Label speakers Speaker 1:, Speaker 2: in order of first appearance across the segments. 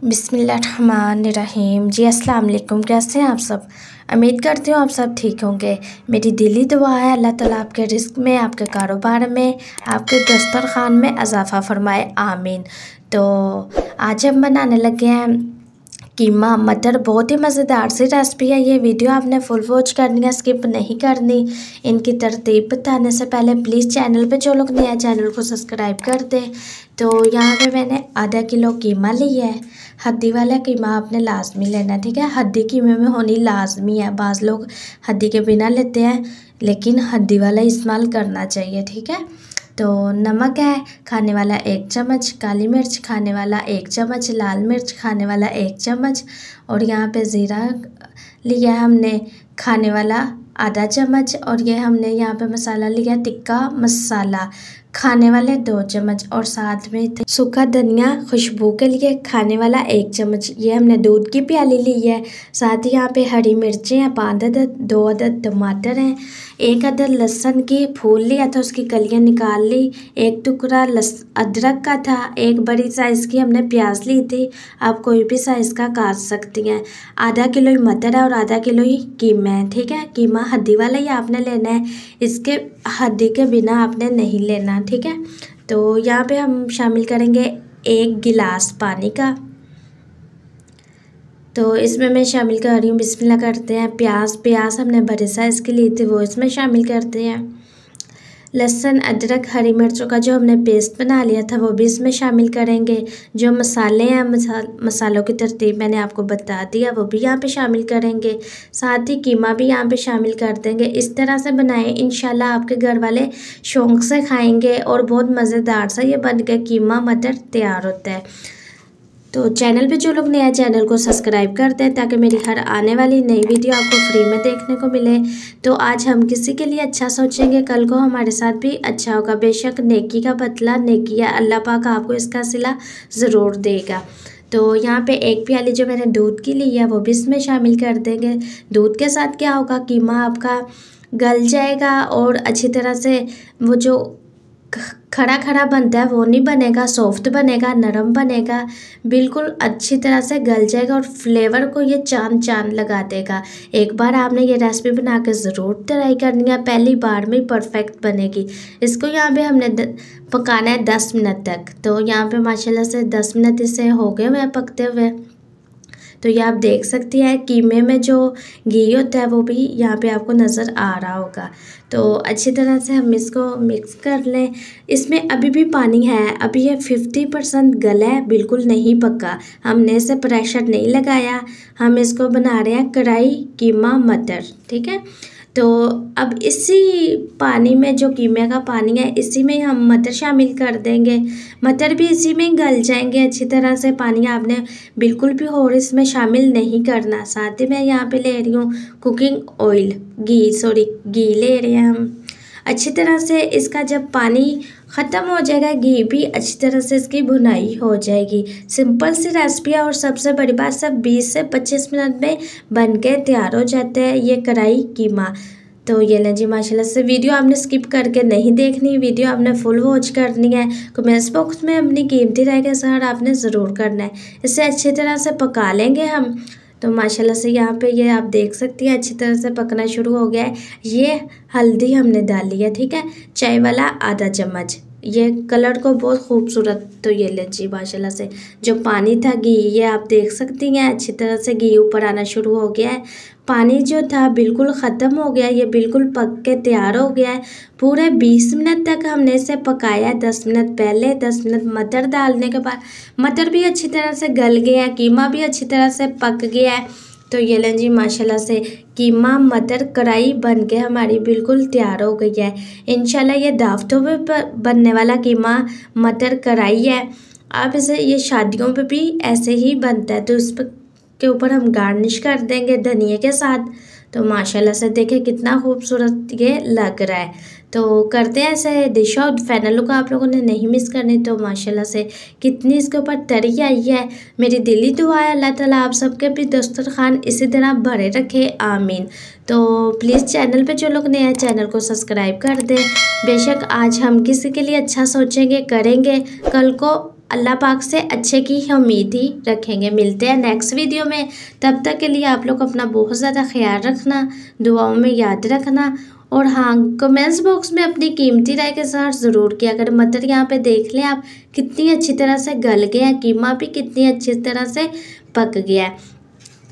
Speaker 1: बिस्मिल्लाहिर्रहमानिर्रहीम। जी अस्सलाम वालेकुम। कैसे हैं आप सब? उम्मीद करती हूँ आप सब ठीक होंगे। मेरी दिली दुआ है अल्लाह ताला आपके रिस्क में, आपके कारोबार में, आपके दस्तरखान में इजाफ़ा फरमाए, आमीन। तो आज हम बनाने लगे हैं कीमा मटर। बहुत ही मज़ेदार सी रेसिपी है। ये वीडियो आपने फुल वॉच करनी है, स्किप नहीं करनी। इनकी तरतीब बताने से पहले प्लीज़ चैनल पे जो लोग नए हैं चैनल को सब्सक्राइब कर दें। तो यहाँ पे मैंने आधा किलो कीमा लिया है। हड्डी वाला कीमा आपने लाजमी लेना, ठीक है। हड्डी कीमे में होनी लाजमी है। बाज़ लोग हड्डी के बिना लेते हैं, लेकिन हड्डी वाला इस्तेमाल करना चाहिए, ठीक है। तो नमक है खाने वाला 1 चम्मच, काली मिर्च खाने वाला 1 चम्मच, लाल मिर्च खाने वाला 1 चम्मच, और यहाँ पे ज़ीरा लिया हमने खाने वाला आधा चम्मच, और ये हमने यहाँ पे मसाला लिया टिक्का मसाला खाने वाले 2 चम्मच, और साथ में सूखा धनिया खुशबू के लिए खाने वाला 1 चम्मच। ये हमने दूध की प्याली ली है। साथ ही यहाँ पे हरी मिर्चें हैं 5 अदद, 2 अदद टमाटर हैं, 1 अदद लहसुन की फूल लिया था, उसकी कलियां निकाल ली, 1 टुकड़ा अदरक का था, 1 बड़ी साइज़ की हमने प्याज ली थी। आप कोई भी साइज़ का काट सकती हैं। आधा किलो ही मटर है और आधा किलो ही कीमा है, ठीक है। कीमा हड्डी वाला ही आपने लेना है, इसके हड्डी के बिना आपने नहीं लेना, ठीक है। तो यहाँ पे हम शामिल करेंगे 1 गिलास पानी का। तो इसमें मैं शामिल कर रही हूँ, बिस्मिल्लाह करते हैं, प्याज हमने बड़े साइज़ की ली थी वो इसमें शामिल करते हैं। लहसुन अदरक हरी मिर्चों का जो हमने पेस्ट बना लिया था वो भी इसमें शामिल करेंगे। जो मसाले हैं मसालों की तरतीब मैंने आपको बता दिया, वो भी यहाँ पे शामिल करेंगे। साथ ही कीमा भी यहाँ पे शामिल कर देंगे। इस तरह से बनाएं, इंशाल्लाह आपके घर वाले शौक़ से खाएंगे और बहुत मज़ेदार सा ये बन के कीमा मटर तैयार होता है। तो चैनल पे जो लोग नए हैं चैनल को सब्सक्राइब कर दें ताकि मेरी हर आने वाली नई वीडियो आपको फ्री में देखने को मिले। तो आज हम किसी के लिए अच्छा सोचेंगे, कल को हमारे साथ भी अच्छा होगा। बेशक नेकी का बदला नेकी है, अल्लाह पाक आपको इसका सिला ज़रूर देगा। तो यहाँ पे 1 प्याली जो मैंने दूध की ली है वो भी इसमें शामिल कर देंगे। दूध के साथ क्या होगा, कीमा आपका गल जाएगा और अच्छी तरह से वो जो खड़ा खड़ा बनता है वो नहीं बनेगा, सॉफ्ट बनेगा, नरम बनेगा, बिल्कुल अच्छी तरह से गल जाएगा और फ्लेवर को ये चांद लगा देगा। एक बार आपने ये रेसिपी बना के ज़रूर ट्राई करनी है, पहली बार में परफेक्ट बनेगी। इसको यहाँ पे हमने पकाना है 10 मिनट तक। तो यहाँ पे माशाल्लाह से 10 मिनट इसे हो गए हुए पकते हुए। तो ये आप देख सकती हैं कीमे में जो घी होता है वो भी यहाँ पे आपको नज़र आ रहा होगा। तो अच्छी तरह से हम इसको मिक्स कर लें। इसमें अभी भी पानी है, अभी ये 50% गला है, बिल्कुल नहीं पका। हमने इसे प्रेशर नहीं लगाया, हम इसको बना रहे हैं कढ़ाई कीमा मटर, ठीक है। तो अब इसी पानी में जो कीमे का पानी है इसी में हम मटर शामिल कर देंगे। मटर भी इसी में गल जाएंगे अच्छी तरह से। पानी आपने बिल्कुल भी और इसमें शामिल नहीं करना। साथ ही मैं यहाँ पे ले रही हूँ कुकिंग ऑयल, घी ले रहे हैं हम। अच्छी तरह से इसका जब पानी ख़त्म हो जाएगा, घी भी अच्छी तरह से इसकी भुनाई हो जाएगी। सिंपल सी रेसिपी है और सबसे बड़ी बात सब 20 से 25 मिनट में बन के तैयार हो जाता है ये कढ़ाई कीमा। तो ये लें जी, माशाल्लाह से वीडियो आपने स्किप करके नहीं देखनी, वीडियो आपने फुल वॉच करनी है। कमेंट्स बॉक्स में अपनी कीमती राय का इज़हार आपने ज़रूर करना है। इसे अच्छी तरह से पका लेंगे हम। तो माशाल्लाह से यहाँ पे ये आप देख सकती हैं अच्छी तरह से पकना शुरू हो गया है। ये हल्दी हमने डाली है, ठीक है, चाय वाला आधा चम्मच, ये कलर को बहुत खूबसूरत। तो ये ले जी माशाल्लाह से जो पानी था घी, ये आप देख सकती हैं अच्छी तरह से घी ऊपर आना शुरू हो गया है। पानी जो था बिल्कुल ख़त्म हो गया, ये बिल्कुल पक के तैयार हो गया है। पूरे 20 मिनट तक हमने इसे पकाया। 10 मिनट पहले, 10 मिनट मटर डालने के बाद मटर भी अच्छी तरह से गल गया है, कीमा भी अच्छी तरह से पक गया है। तो ये लें जी माशाल्लाह से कीमा मटर कढ़ाई बन के हमारी बिल्कुल तैयार हो गई है। इंशाल्लाह ये दावतों पे बनने वाला कीमा मटर कढ़ाई है। अब इसे ये शादियों पे भी ऐसे ही बनता है। तो इस के ऊपर हम गार्निश कर देंगे धनिया के साथ। तो माशाल्लाह से देखें कितना खूबसूरत ये लग रहा है। तो करते हैं ऐसे डिश और फाइनल लुक आप लोगों ने नहीं मिस करनी। तो माशाल्लाह से कितनी इसके ऊपर तरी आई है। मेरी दिली दुआ है अल्लाह ताला आप सबके भी दस्तरखान इसी तरह भरे रखे, आमीन। तो प्लीज़ चैनल पे जो लोग नए हैं चैनल को सब्सक्राइब कर दें। बेशक आज हम किसी के लिए अच्छा सोचेंगे करेंगे, कल को अल्लाह पाक से अच्छे की उम्मीद ही रखेंगे। मिलते हैं नेक्स्ट वीडियो में, तब तक के लिए आप लोग अपना बहुत ज़्यादा ख्याल रखना, दुआओं में याद रखना। और हाँ, कमेंट्स बॉक्स में अपनी कीमती राय के साथ ज़रूर किया करें। मटर यहाँ पे देख लें आप कितनी अच्छी तरह से गल गया है, कीमा भी कितनी अच्छी तरह से पक गया है।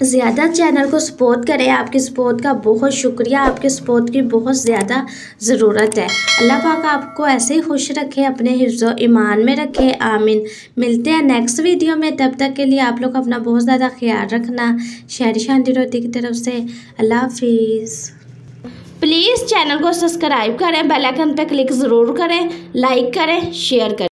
Speaker 1: ज़्यादा चैनल को सपोर्ट करें, आपकी सपोर्ट का बहुत शुक्रिया, आपके सपोर्ट की बहुत ज़्यादा ज़रूरत है। अल्लाह पाक आपको ऐसे ही खुश रखे, अपने हिफ्ज़ो ईमान में रखे, आमीन। मिलते हैं नेक्स्ट वीडियो में, तब तक के लिए आप लोग अपना बहुत ज़्यादा ख्याल रखना। शहरी शांति रोटी की तरफ से अल्लाह हाफिज़। प्लीज़ चैनल को सब्सक्राइब करें, बेल आइकन पर क्लिक ज़रूर करें, लाइक करें, शेयर करें।